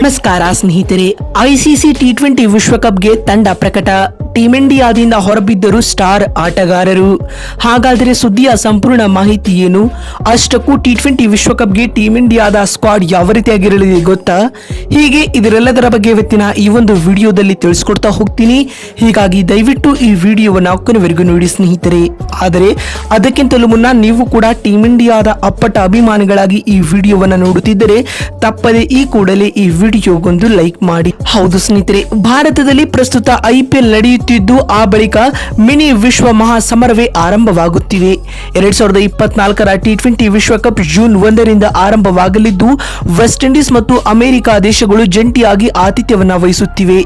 ನಮಸ್ಕಾರ ಸ್ನೇಹಿತರೆ, ICC T20 ವಿಶ್ವಕಪ್ಗೆ ತಂಡ ಪ್ರಕಟ. ಟೀಂ ಇಂಡಿಯಾದಿಂದ ಹೊರಬಿದ್ದರು ಸ್ಟಾರ್ ಆಟಗಾರರು. ಹಾಗಾದರೆ ಸುದ್ದಿಯ ಸಂಪೂರ್ಣ ಮಾಹಿತಿ ಏನು? ಅಷ್ಟಕ್ಕೂ ಟಿ20 ವಿಶ್ವಕಪ್ಗೆ ಟೀಂ ಇಂಡಿಯಾದ ಸ್ಕ್ವಾಡ್ ಯಾವ ರೀತಿಯಾಗಿರಲಿದೆ ಗೊತ್ತಾ? ಹೀಗೆ ಇದರೆಲ್ಲದರ ಬಗ್ಗೆ ಇವತ್ತಿನ ಈ ಒಂದು ವಿಡಿಯೋದಲ್ಲಿ ತಿಳಿಸ್ಕೊಡ್ತಾ ಹೋಗ್ತೀನಿ. ಹೀಗಾಗಿ ದಯವಿಟ್ಟು ಈ ವಿಡಿಯೋವನ್ನು ಕೊನೆವರೆಗೂ ನೋಡಿ ಸ್ನೇಹಿತರೆ. ಆದರೆ ಅದಕ್ಕಿಂತಲೂ ಮುನ್ನ ನೀವು ಕೂಡ ಟೀಂ ಇಂಡಿಯಾದ ಅಪ್ಪಟ ಅಭಿಮಾನಿಗಳಾಗಿ ಈ ವಿಡಿಯೋವನ್ನು ನೋಡುತ್ತಿದ್ದರೆ ತಪ್ಪದೆ ಈ ಕೂಡಲೇ ಈ ವಿಡಿಯೋಗೊಂದು ಲೈಕ್ ಮಾಡಿ. ಹೌದು ಸ್ನೇಹಿತರೆ, ಭಾರತದಲ್ಲಿ ಪ್ರಸ್ತುತ IPL ನಡೆಯುತ್ತಿದ್ದು ಆ ಬಳಿಕ ಮಿನಿ ವಿಶ್ವ ಮಹಾಸಮರವೇ ಆರಂಭವಾಗುತ್ತಿದೆ. 2024ರ ಟಿ20 ವಿಶ್ವಕಪ್ ಜೂನ್ 1ರಿಂದ ಆರಂಭವಾಗಲಿದ್ದು ವೆಸ್ಟ್ ಇಂಡೀಸ್ ಮತ್ತು ಅಮೆರಿಕ ದೇಶಗಳು ಜಂಟಿಯಾಗಿ ಆತಿಥ್ಯವನ್ನ ವಹಿಸುತ್ತಿವೆ.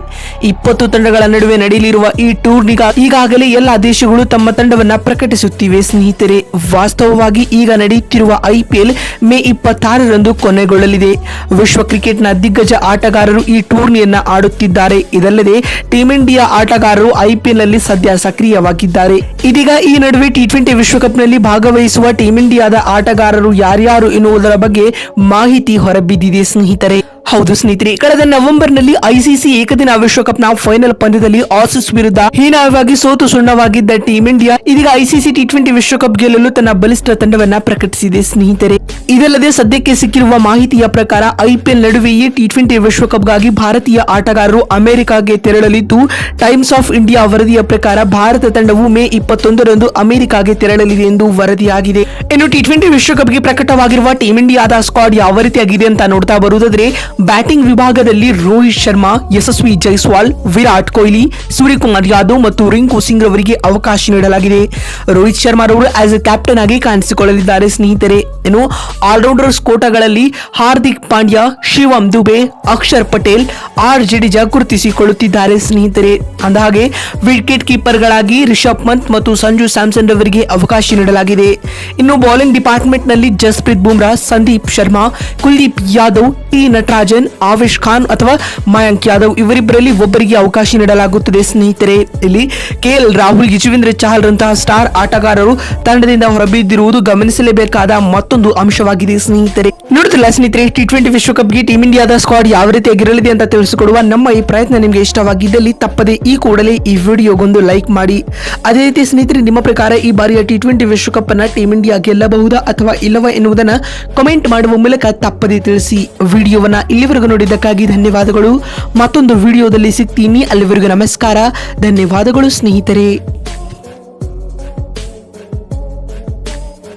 20 ತಂಡಗಳ ನಡುವೆ ನಡೆಯಲಿರುವ ಈ ಟೂರ್ನಿಗ ಈಗಾಗಲೇ ಎಲ್ಲಾ ದೇಶಗಳು ತಮ್ಮ ತಂಡವನ್ನ ಪ್ರಕಟಿಸುತ್ತಿವೆ ಸ್ನೇಹಿತರೆ. ವಾಸ್ತವವಾಗಿ ಈಗ ನಡೆಯುತ್ತಿರುವ IPL ಮೇ 26ರಂದು ಕೊನೆಗೊಳ್ಳಲಿದೆ. ವಿಶ್ವ ಕ್ರಿಕೆಟ್ನ ದಿಗ್ಗಜ ಆಟಗಾರರು ಈ ಟೂರ್ನಿಯನ್ನ ಆಡುತ್ತಿದ್ದಾರೆ. ಇದಲ್ಲದೆ ಟೀಂ ಇಂಡಿಯಾ ಆಟಗಾರರು IPL ನಲ್ಲಿ ಸದ್ಯ ಸಕ್ರಿಯವಾಗಿದ್ದಾರೆ. ಇದೀಗ ಈ ನಡುವೆ ಟಿ20 ವಿಶ್ವಕಪ್ನಲ್ಲಿ ಭಾಗವಹಿಸುವ ಟೀಂ ಇಂಡಿಯಾದ ಆಟಗಾರರು ಯಾರ್ಯಾರು ಎನ್ನುವುದರ ಬಗ್ಗೆ ಮಾಹಿತಿ ಹೊರಬಿದ್ದಿದೆ ಸ್ನೇಹಿತರೆ. ಹೌದು ಸ್ನೇಹಿತರೆ, ಕಳೆದ ನವೆಂಬರ್ನಲ್ಲಿ ಐಸಿಸಿ ಏಕದಿನ ವಿಶ್ವಕಪ್ನ ಫೈನಲ್ ಪಂದ್ಯದಲ್ಲಿ ಆಸೀಸ್ ವಿರುದ್ಧ ಹೀನಾಯವಾಗಿ ಸೋತು ಸುಣ್ಣವಾಗಿದ್ದ ಟೀಂ ಇಂಡಿಯಾ ಇದೀಗ ಐಸಿಸಿ ಟಿ20 ವಿಶ್ವಕಪ್ ಗೆಲ್ಲಲು ತನ್ನ ಬಲಿಷ್ಠ ತಂಡವನ್ನ ಪ್ರಕಟಿಸಿದೆ ಸ್ನೇಹಿತರೆ. ಇದಲ್ಲದೆ ಸದ್ಯಕ್ಕೆ ಸಿಕ್ಕಿರುವ ಮಾಹಿತಿಯ ಪ್ರಕಾರ IPL ನಡುವೆಯೇ ಟಿ20 ವಿಶ್ವಕಪ್ಗಾಗಿ ಭಾರತೀಯ ಆಟಗಾರರು ಅಮೆರಿಕಾಗೆ ತೆರಳಲಿದ್ದು ಟೈಮ್ಸ್ ಆಫ್ ಇಂಡಿಯಾ ವರದಿಯ ಪ್ರಕಾರ ಭಾರತ ತಂಡವು ಮೇ 21ರಂದು ಅಮೆರಿಕಾಗೆ ತೆರಳಲಿದೆ ಎಂದು ವರದಿಯಾಗಿದೆ. ಇನ್ನು ಟಿ20 ವಿಶ್ವಕಪ್ಗೆ ಪ್ರಕಟವಾಗಿರುವ ಟೀಂ ಇಂಡಿಯಾದ ಸ್ಕ್ವಾಡ್ ಯಾವ ರೀತಿಯಾಗಿದೆ ಅಂತ ನೋಡ್ತಾ ಬರುವುದಾದ್ರೆ, ಬ್ಯಾಟಿಂಗ್ ವಿಭಾಗದಲ್ಲಿ ರೋಹಿತ್ ಶರ್ಮಾ, ಯಶಸ್ವಿ ಜೈಸ್ವಾಲ್, ವಿರಾಟ್ ಕೊಹ್ಲಿ, ಸೂರ್ಯಕುಮಾರ್ ಯಾದವ್ ಮತ್ತು ರಿಂಕು ಸಿಂಗ್ ರವರಿಗೆ ಅವಕಾಶ ನೀಡಲಾಗಿದೆ. ರೋಹಿತ್ ಶರ್ಮಾ ರವರು ಆಸ್ ಎ ಕ್ಯಾಪ್ಟನ್ ಆಗಿ ಕಾಣಿಸಿಕೊಳ್ಳಲಿದ್ದಾರೆ ಸ್ನೇಹಿತರೆ. ಇನ್ನು ಆಲ್ರೌಂಡರ್ಸ್ ಕೋಟಾಗಳಲ್ಲಿ ಹಾರ್ದಿಕ್ ಪಾಂಡ್ಯ, ಶಿವಂ ದುಬೆ, ಅಕ್ಷರ್ ಪಟೇಲ್, ಜಡೇಜಾ ಗುರುತಿಸಿಕೊಳ್ಳುತ್ತಿದ್ದಾರೆ ಸ್ನೇಹಿತರೆ. ಅಂದಹಾಗೆ ವಿಕೆಟ್ ಕೀಪರ್ ಗಳಾಗಿ ರಿಷಬ್ ಪಂತ್ ಮತ್ತು ಸಂಜು ಸ್ಯಾಮ್ಸನ್ ರವರಿಗೆ ಅವಕಾಶ ನೀಡಲಾಗಿದೆ. ಇನ್ನು ಬೌಲಿಂಗ್ ಡಿಪಾರ್ಟ್ಮೆಂಟ್ ನಲ್ಲಿ ಜಸ್ಪ್ರೀತ್ ಬುಮ್ರಾ, ಸಂದೀಪ್ ಶರ್ಮಾ, ಕುಲ್ದೀಪ್ ಯಾದವ್, ಟಿ ನಟರಾಜನ್, ಆವೇಶ್ ಖಾನ್ ಅಥವಾ ಮಯಾಂಕ್ ಯಾದವ್ ಇವರಿಬ್ಬರಲ್ಲಿ ಒಬ್ಬರಿಗೆ ಅವಕಾಶ ನೀಡಲಾಗುತ್ತದೆ ಸ್ನೇಹಿತರೆ. ಇಲ್ಲಿ KL ರಾಹುಲ್, ಯುಜವೇಂದ್ರ ಚಹಲ್ ರಂತಹ ಸ್ಟಾರ್ ಆಟಗಾರರು ತಂಡದಿಂದ ಹೊರಬಿದ್ದಿರುವುದು ಗಮನಿಸಲೇಬೇಕಾದ ಮತ್ತೊಂದು ಅಂಶವಾಗಿದೆ ಸ್ನೇಹಿತರೆ. ನೋಡುತ್ತಿಲ್ಲ ಸ್ನೇಹಿತರೆ, ಟಿ20 ವಿಶ್ವಕಪ್ಗೆ ಟೀಂ ಇಂಡಿಯಾದ ಸ್ಕ್ವಾಡ್ ಯಾವ ರೀತಿಯಾಗಿರಲಿದೆ ಅಂತ ತಿಳಿಸಿಕೊಡುವ ನಮ್ಮ ಈ ಪ್ರಯತ್ನ ನಿಮಗೆ ಇಷ್ಟವಾಗಿದ್ದಲ್ಲಿ ತಪ್ಪದೆ ಈ ಕೂಡಲೇ ಈ ವಿಡಿಯೋಗೊಂದು ಲೈಕ್ ಮಾಡಿ. ಅದೇ ರೀತಿ ಸ್ನೇಹಿತರೆ, ನಿಮ್ಮ ಪ್ರಕಾರ ಈ ಬಾರಿಯ ಟಿ20 ವಿಶ್ವಕಪ್ ಅನ್ನ ಟೀಂ ಇಂಡಿಯಾ ಗೆಲ್ಲಬಹುದಾ ಅಥವಾ ಇಲ್ಲವಾ ಎನ್ನುವುದನ್ನ ಕಮೆಂಟ್ ಮಾಡುವ ಮೂಲಕ ತಪ್ಪದೆ ತಿಳಿಸಿ. ವಿಡಿಯೋವನ್ನ ಇಲ್ಲಿವರೆಗೂ ನೋಡಿದ್ದಕ್ಕಾಗಿ ಧನ್ಯವಾದಗಳು. ಮತ್ತೊಂದು ವಿಡಿಯೋದಲ್ಲಿ ಸಿಗ್ತೀನಿ. ಅಲ್ಲಿವರೆಗೂ ನಮಸ್ಕಾರ, ಧನ್ಯವಾದಗಳು ಸ್ನೇಹಿತರೆ.